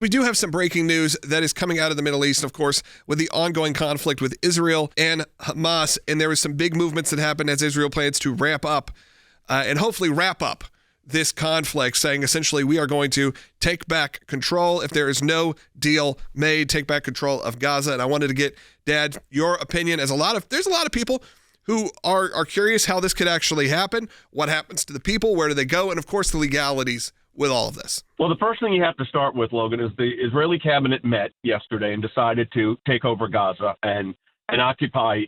We do have some breaking news that is coming out of the Middle East, of course, with the ongoing conflict with Israel and Hamas. And there was some big movements that happened as Israel plans to ramp up and hopefully wrap up this conflict, saying essentially we are going to take back control if there is no deal made, take back control of Gaza. And I wanted to get, Dad, your opinion, as there's a lot of people who are curious how this could actually happen, what happens to the people, where do they go, and of course the legalities with all of this. Well, the first thing you have to start with, Logan, is the Israeli cabinet met yesterday and decided to take over Gaza and occupy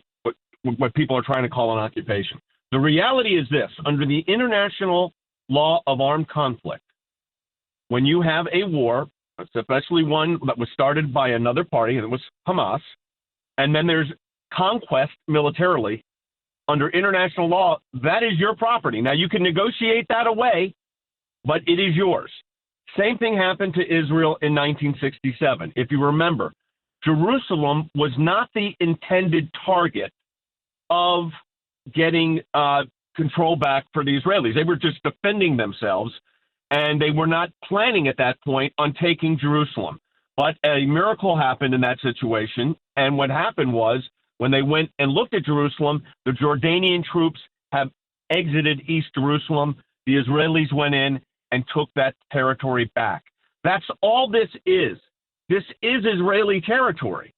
what people are trying to call an occupation. The reality is this: under the international law of armed conflict, when you have a war, especially one that was started by another party, and it was Hamas, and then there's conquest militarily, under international law, that is your property. Now, you can negotiate that away, but it is yours. Same thing happened to Israel in 1967. If you remember, Jerusalem was not the intended target of getting control back for the Israelis. They were just defending themselves, and they were not planning at that point on taking Jerusalem. But a miracle happened in that situation, and what happened was, when they went and looked at Jerusalem, the Jordanian troops have exited East Jerusalem. The Israelis went in and took that territory back. That's all this is. This is Israeli territory.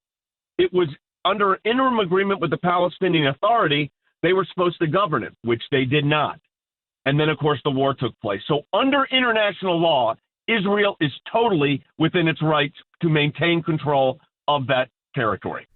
It was under an interim agreement with the Palestinian Authority. They were supposed to govern it, which they did not. And then, of course, the war took place. So under international law, Israel is totally within its rights to maintain control of that territory.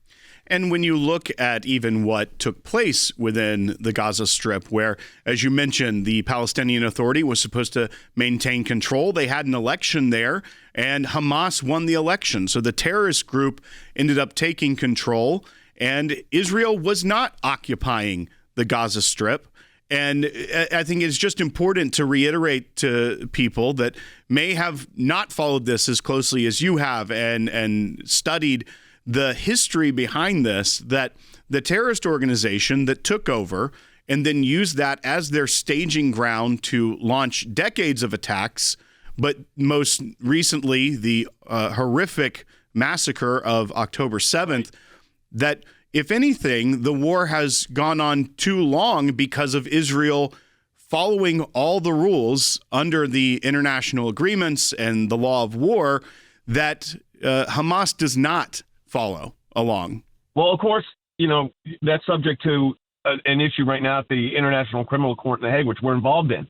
And when you look at even what took place within the Gaza Strip, where, as you mentioned, the Palestinian Authority was supposed to maintain control, they had an election there, and Hamas won the election. So the terrorist group ended up taking control, and Israel was not occupying the Gaza Strip. And I think it's just important to reiterate to people that may have not followed this as closely as you have and studied the history behind this, that the terrorist organization that took over and then used that as their staging ground to launch decades of attacks, but most recently the horrific massacre of October 7th, that if anything, the war has gone on too long because of Israel following all the rules under the international agreements and the law of war that Hamas does not follow along. Well, of course, that's subject to an issue right now at the International Criminal Court in The Hague, which we're involved in,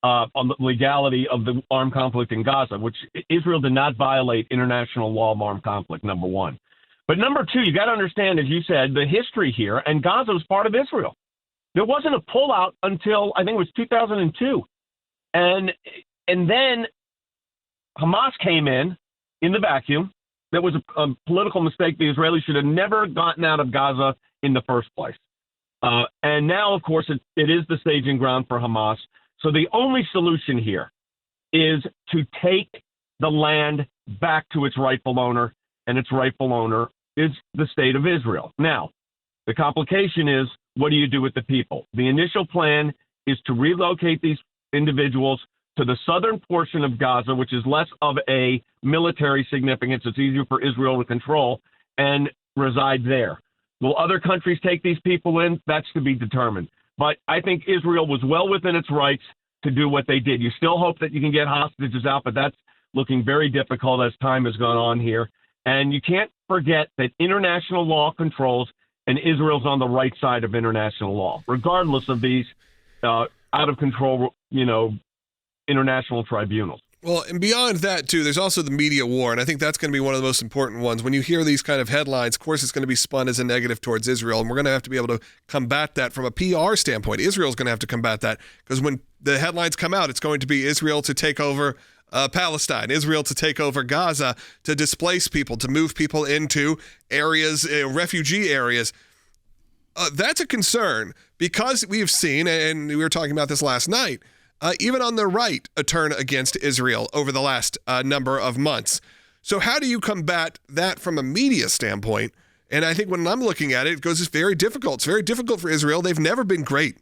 on the legality of the armed conflict in Gaza, which Israel did not violate international law of armed conflict, number one. But number two, you got to understand, as you said, the history here, and Gaza was part of Israel. There wasn't a pullout until, I think it was 2002. And then Hamas came in the vacuum. That was a political mistake. The Israelis should have never gotten out of Gaza in the first place. And now, of course, it is the staging ground for Hamas. So the only solution here is to take the land back to its rightful owner, and its rightful owner is the state of Israel. Now, the complication is, what do you do with the people? The initial plan is to relocate these individuals to the southern portion of Gaza, which is less of a military significance. It's easier for Israel to control and reside there. Will other countries take these people in? That's to be determined. But I think Israel was well within its rights to do what they did. You still hope that you can get hostages out, but that's looking very difficult as time has gone on here. And you can't forget that international law controls, and Israel's on the right side of international law, regardless of these out of control, international tribunals. Well, and beyond that, too, there's also the media war, and I think that's going to be one of the most important ones. When you hear these kind of headlines, of course, it's going to be spun as a negative towards Israel, and we're going to have to be able to combat that from a PR standpoint. Israel's going to have to combat that, because when the headlines come out, it's going to be Israel to take over Palestine, Israel to take over Gaza, to displace people, to move people into areas, refugee areas. That's a concern, because we have seen, and we were talking about this last night, even on the right, a turn against Israel over the last number of months. So how do you combat that from a media standpoint? And I think when I'm looking at it, it goes, it's very difficult. It's very difficult for Israel. They've never been great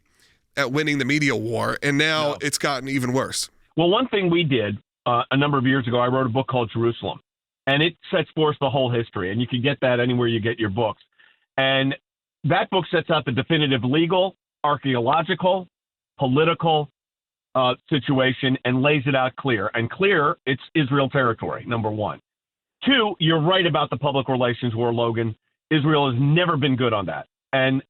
at winning the media war, and now it's gotten even worse. Well, one thing we did a number of years ago, I wrote a book called Jerusalem. And it sets forth the whole history. And you can get that anywhere you get your books. And that book sets out the definitive legal, archaeological, political situation and lays it out clear. And clear, it's Israel territory, number one. Two, you're right about the public relations war, Logan. Israel has never been good on that. And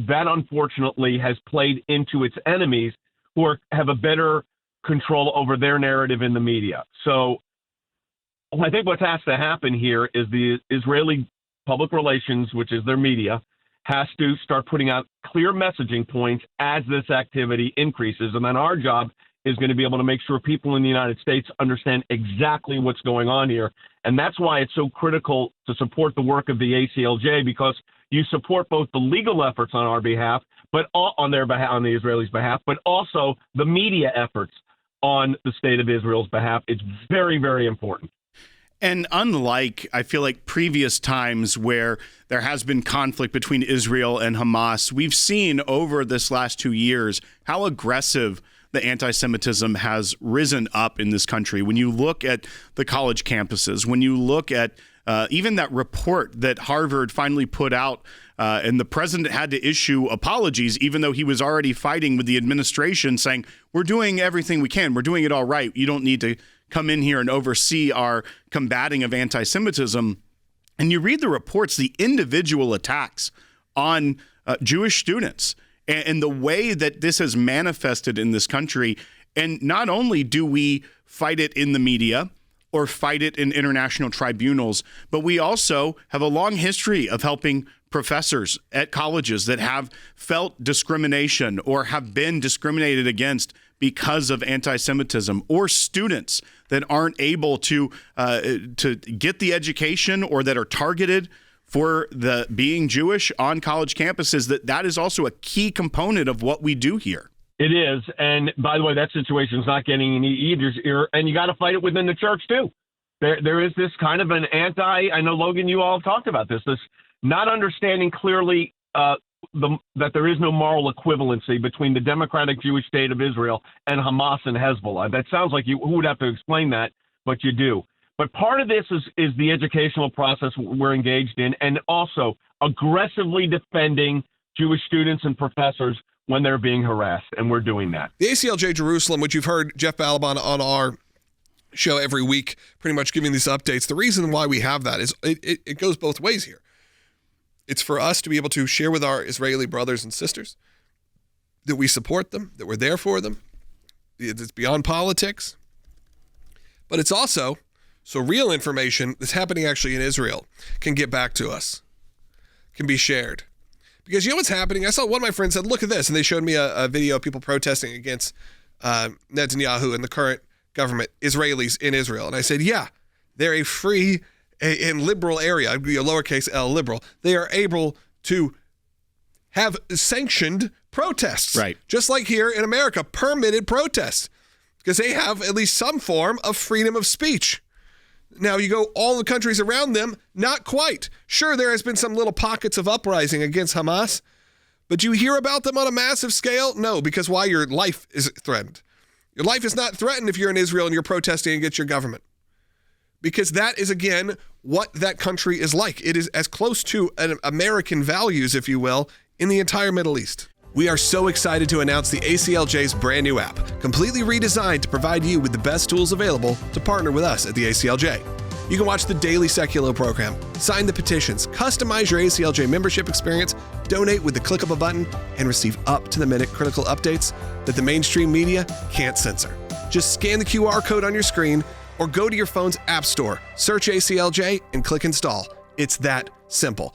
that, unfortunately, has played into its enemies who have a better control over their narrative in the media. So I think what has to happen here is the Israeli public relations, which is their media, has to start putting out clear messaging points as this activity increases. And then our job is going to be able to make sure people in the United States understand exactly what's going on here. And that's why it's so critical to support the work of the ACLJ, because you support both the legal efforts on our behalf, but on their behalf, on the Israelis' behalf, but also the media efforts on the state of Israel's behalf. It's very, very important. And unlike, I feel like, previous times where there has been conflict between Israel and Hamas, we've seen over this last 2 years how aggressive the anti-Semitism has risen up in this country. When you look at the college campuses, when you look at even that report that Harvard finally put out, and the president had to issue apologies, even though he was already fighting with the administration, saying, we're doing everything we can. We're doing it all right. You don't need to come in here and oversee our combating of anti-Semitism. And you read the reports, the individual attacks on Jewish students and the way that this has manifested in this country. And not only do we fight it in the media or fight it in international tribunals, but we also have a long history of helping professors at colleges that have felt discrimination or have been discriminated against because of anti-Semitism, or students that aren't able to get the education or that are targeted for the being Jewish on college campuses. That is also a key component of what we do here. It is. And by the way, that situation is not getting any easier. And you got to fight it within the church, too. There is this kind of an I know, Logan, you all have talked about this not understanding clearly that there is no moral equivalency between the democratic Jewish state of Israel and Hamas and Hezbollah. That sounds like who would have to explain that, but you do. But part of this is the educational process we're engaged in, and also aggressively defending Jewish students and professors when they're being harassed, and we're doing that. The ACLJ Jerusalem, which you've heard Jeff Balaban on our show every week, pretty much giving these updates. The reason why we have that is it goes both ways here. It's for us to be able to share with our Israeli brothers and sisters that we support them, that we're there for them. It's beyond politics. But it's also so real information that's happening actually in Israel can get back to us, can be shared. Because you know what's happening? I saw one of my friends said, look at this. And they showed me a video of people protesting against Netanyahu and the current government, Israelis in Israel. And I said, yeah, they're a free and liberal area, lowercase l liberal. They are able to have sanctioned protests. Right. Just like here in America, permitted protests. Because they have at least some form of freedom of speech. Now, you go all the countries around them, not quite. Sure, there has been some little pockets of uprising against Hamas, but do you hear about them on a massive scale? No, because why? Your life is threatened. Your life is not threatened if you're in Israel and you're protesting against your government. Because that is, again, what that country is like. It is as close to an American values, if you will, in the entire Middle East. We are so excited to announce the ACLJ's brand new app, completely redesigned to provide you with the best tools available to partner with us at the ACLJ. You can watch the daily Sekulow program, sign the petitions, customize your ACLJ membership experience, donate with the click of a button, and receive up-to-the-minute critical updates that the mainstream media can't censor. Just scan the QR code on your screen or go to your phone's app store, search ACLJ, and click install. It's that simple.